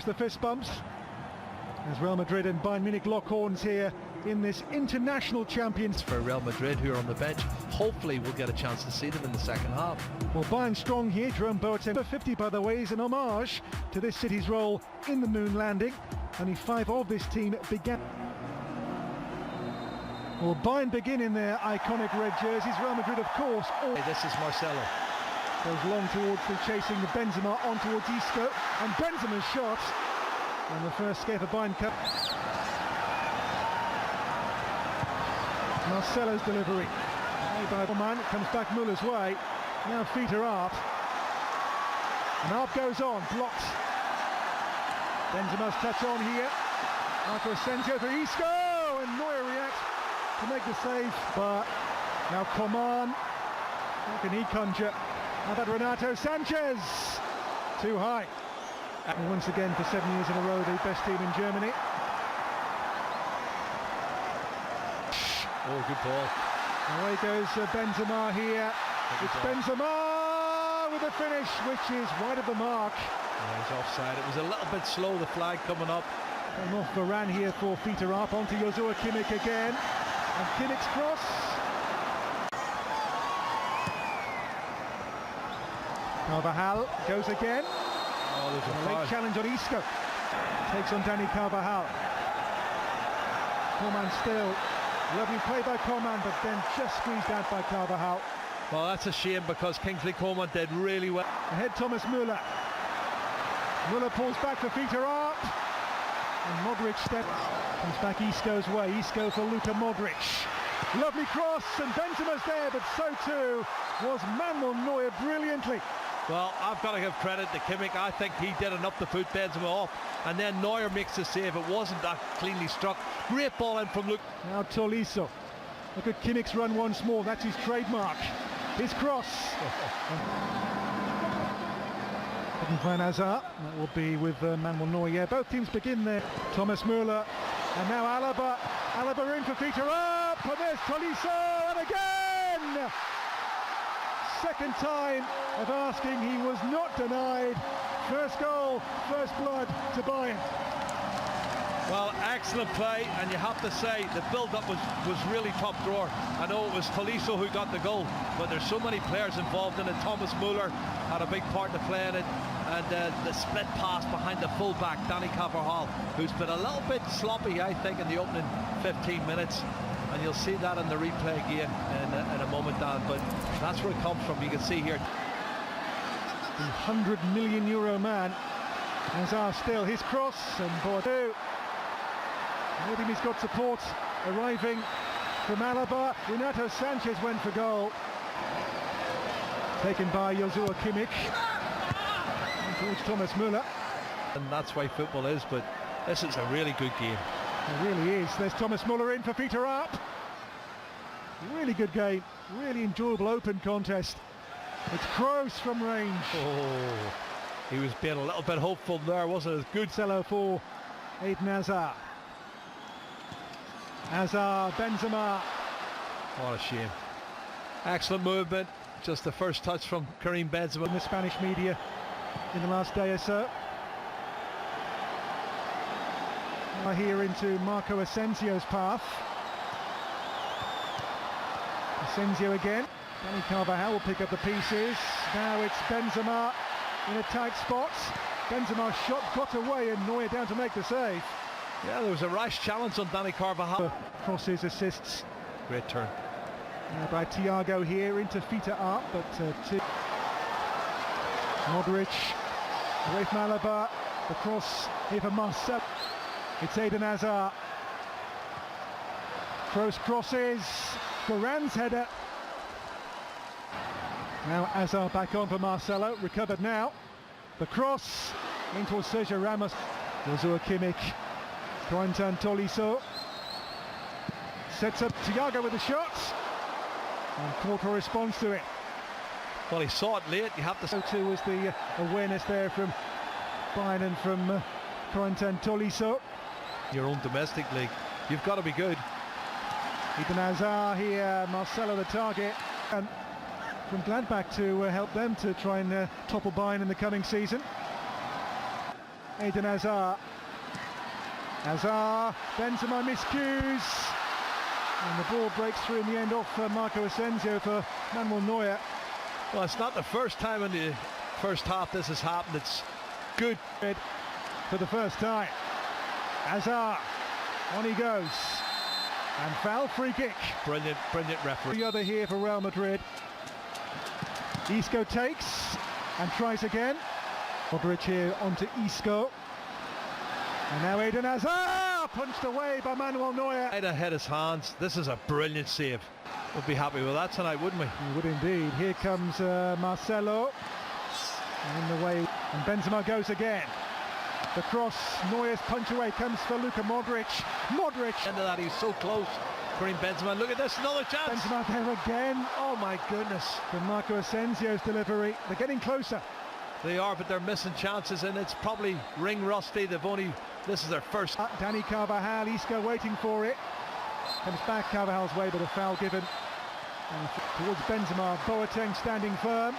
The fist bumps as Real Madrid and Bayern Munich lock horns here in this international champions. For Real Madrid, who are on the bench, hopefully we'll get a chance to see them in the second half. Well, Bayern strong here. Jerome Boateng, 50 by the way, is an homage to this city's role in the moon landing. Only 5 of this team began. Well, Bayern begin in their iconic red jerseys. Real Madrid, of course. This is Marcelo. Goes long towards the chasing the Benzema on towards Isco, and Benzema's shot. And the first scare for Bayern Cup. Marcelo's delivery. By man, it comes back Muller's way. Now feet are up. And up goes on, blocked. Benzema's touch on here. Marco Asensio for Isco, and Neuer reacts to make the save. But now Coman, how can he conjure? How about Renato Sanchez? Too high. And once again for 7 years in a row, the best team in Germany. Oh, good ball. Away goes Benzema here. It's Benzema with a finish, which is wide of the mark. Yeah, he's offside. It was a little bit slow, the flag coming up. And off Varane here for feet are up. Onto Joshua Kimmich again. And Kimmich's cross. Carvajal goes again. Oh, there's a late challenge on Isco. Takes on Dani Carvajal. Coman still. Lovely play by Coman, but then just squeezed out by Carvajal. Well, that's a shame because Kingsley Coman did really well. Ahead Thomas Müller. Müller pulls back for feet are up. And Modric steps. Comes back Isco's way. Isco for Luka Modric. Lovely cross, and Benzema's there, but so too was Manuel Neuer brilliantly. Well, I've got to give credit to Kimmich. I think he did enough to put Benzema off, and then Neuer makes the save. It wasn't that cleanly struck. Great ball in from Luke. Now Tolisso. Look at Kimmich's run once more. That's his trademark. His cross. Couldn't find Hazard. That will be with Manuel Neuer. Yeah, both teams begin there. Thomas Müller, and now Alaba. Alaba in for feet are up, and there's Tolisso, and again! Second time of asking, he was not denied. First goal, first blood to Bayern. Well, excellent play, and you have to say the build-up was really top drawer. I know it was Tolisso who got the goal, but there's so many players involved in it. Thomas Müller had a big part to play in it, and the split pass behind the full-back, Dani Carvajal, who's been a little bit sloppy, I think, in the opening 15 minutes. And you'll see that in the replay again in a moment, Dan, but that's where it comes from. You can see here the €100 million man. Hazard still, his cross, and Bordeaux. Maybe he's got support arriving from Alaba. Renato Sanchez went for goal. Taken by Joshua Kimmich. And towards Thomas Müller. And that's why football is, but this is a really good game. It really is. There's Thomas Müller in for feet are up. Really good game. Really enjoyable open contest. It's Kroos from range. Oh, he was being a little bit hopeful there, wasn't it? Good cello for Eden Hazard. Hazard, Benzema. What a shame. Excellent movement. Just the first touch from Karim Benzema. In the Spanish media in the last day or so. Here into Marco Asensio's path. Asensio again. Dani Carvajal will pick up the pieces. Now it's Benzema in a tight spot. Benzema's shot got away and Neuer down to make the save. Yeah, there was a rash challenge on Dani Carvajal. Crosses, assists. Great turn. Now by Thiago here into feet are up, but to Modric. Away from Alaba. The cross here for Marcel. It's Eden Hazard. Kroos crosses. Varane's header. Now Hazard back on for Marcelo. Recovered now. The cross into Sergio Ramos. Joshua Kimmich. Quentin Tolisso. Sets up Thiago with a shot. And Porto responds to it. Well, he saw it late. You have to. So too was the awareness there from Bayern and from Quentin Tolisso. Your own domestic league, you've got to be good. Eden Hazard here, Marcelo the target, and from Gladbach to help them to try and topple Bayern in the coming season. Eden Hazard. Hazard, Benzema miscues. And the ball breaks through in the end off Marco Asensio for Manuel Neuer. Well, it's not the first time in the first half this has happened. It's good. For the first time. Hazard, on he goes. And foul, free kick. Brilliant, brilliant referee. The other here for Real Madrid. Isco takes and tries again. Modric here onto Isco. And now Eden Hazard, punched away by Manuel Neuer. Right ahead his hands. This is a brilliant save. We'll be happy with that tonight, wouldn't we? We would indeed. Here comes Marcelo. And in the way, and Benzema goes again. The cross, Neuer's punch away comes for Luka Modric. Modric. End of that, he's so close. Karim Benzema, look at this, another chance. Benzema there again. Oh my goodness. For Marco Asensio's delivery. They're getting closer. They are, but they're missing chances, and it's probably ring rusty. This is their first. Dani Carvajal, Isco waiting for it. Comes back Carvajal's way, but a foul given. And towards Benzema, Boateng standing firm.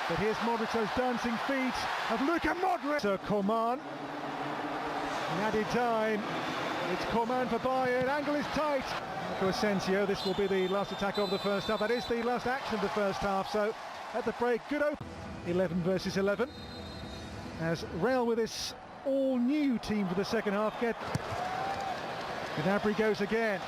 But here's Modric, those dancing feet of Luka Modric. So Coman, in added time, it's Coman for Bayern, angle is tight. Marco Asensio, this will be the last attack of the first half. That is the last action of the first half, so at the break, good open. 11 versus 11. As Real with this all-new team for the second half get. Gnabry goes again.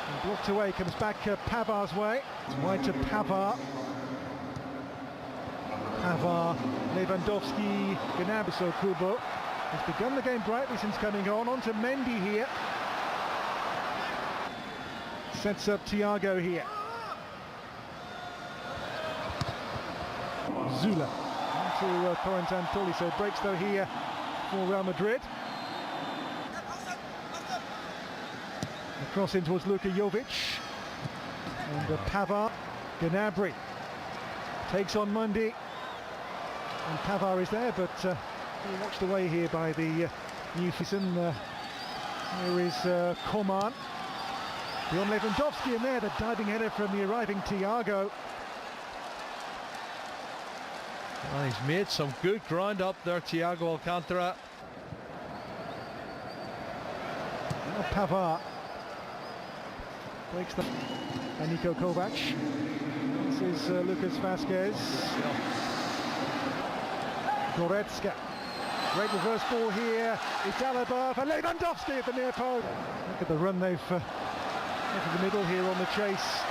And blocked away, comes back Pavar's way. It's wide to Pavard. Pavard, Lewandowski, Gnabry, so Kubo has begun the game brightly since coming on to Mendy here. Sets up Thiago here. Zula into Corentin Tolisso, breaks though here for Real Madrid. The cross in towards Luka Jovic. And Pavard, Gnabry takes on Mundy. And Pavard is there, but watched away here by the new season. Here is Coman. Beyond Lewandowski, and there the diving header from the arriving Thiago. Well, he's made some good ground up there, Thiago Alcantara. Now Pavard breaks the. And Niko Kovac. This is Lucas Vázquez. Goretzka. Great reverse ball here. It's Alaba for Lewandowski at the near post. Look at the run they've into the middle here on the chase.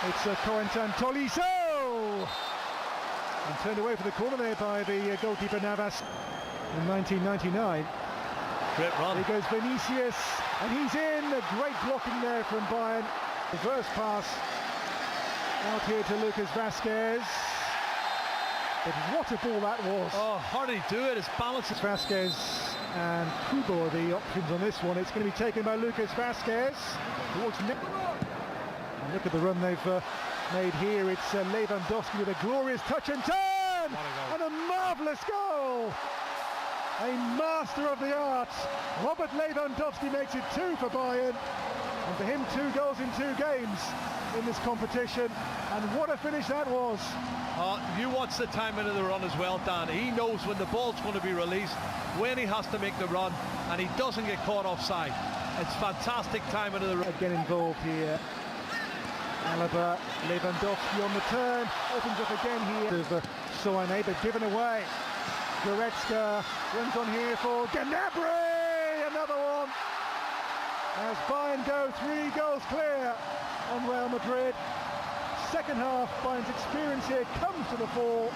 It's Corentin Tolisso. And turned away for the corner there by the goalkeeper Navas in 1999. Great run. Here goes Vinicius, and he's in. A great blocking there from Bayern. Reverse pass out here to Lucas Vázquez. But what a ball that was. Oh, how did he do it? His balance is... Vázquez and Kubo are the options on this one. It's going to be taken by Lucas Vázquez. Towards look at the run they've made here. It's Lewandowski with a glorious touch and turn! And a marvellous goal! A master of the art. Robert Lewandowski makes it 2 for Bayern. And for him, 2 goals in 2 games in this competition. And what a finish that was. You watch the timing of the run as well, Dan. He knows when the ball's going to be released, when he has to make the run, and he doesn't get caught offside. It's fantastic timing of the run. Again involved here. Alaba, Lewandowski on the turn, opens up again here. Soane, but given away. Goretzka runs on here for Gnabry, another one. As Bayern go 3 goals clear on Real Madrid. Second half, Bayern's experience here comes to the fore.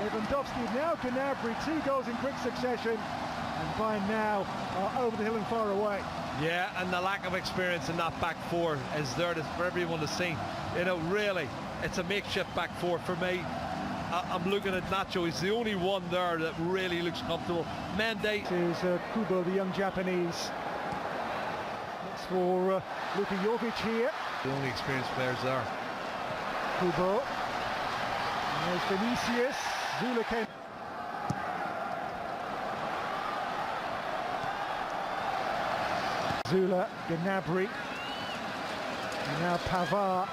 Lewandowski, now Gnabry, 2 goals in quick succession. And Bayern now are over the hill and far away. Yeah, and the lack of experience in that back four is there for everyone to see. You know, really, it's a makeshift back four for me. I'm looking at Nacho. He's the only one there that really looks comfortable. Mendy. This is Kubo, the young Japanese. That's for Luka Jovic here. The only experienced players there. Kubo. And there's Vinicius. Zula came. Zula, Gnabry. And now Pavard.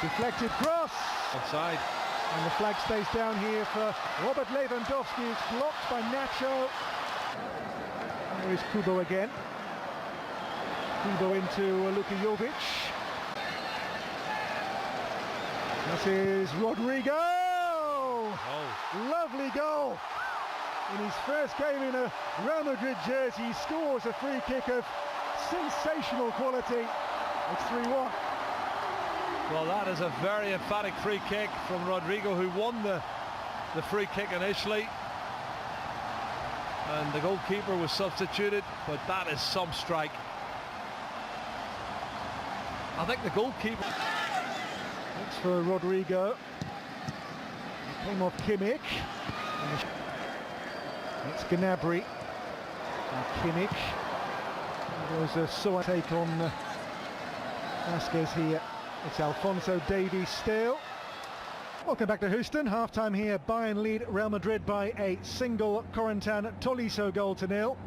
Deflected cross. Offside. And the flag stays down here for Robert Lewandowski. It's blocked by Nacho. There is Kubo again. Kubo into Luka Jovic. This is Rodrigo! Lovely goal! In his first game in a Real Madrid jersey, he scores a free kick of sensational quality. It's 3-1. Well, that is a very emphatic free kick from Rodrigo, who won the free kick initially. And the goalkeeper was substituted, but that is some strike. I think the goalkeeper... Thanks for Rodrigo. Came off Kimmich. It's Gnabry. And Kimmich. There's a Soa take on Vasquez here. It's Alphonso Davies still. Welcome back to Houston. Half-time here. Bayern lead Real Madrid by a single Corentin Tolisso goal to nil.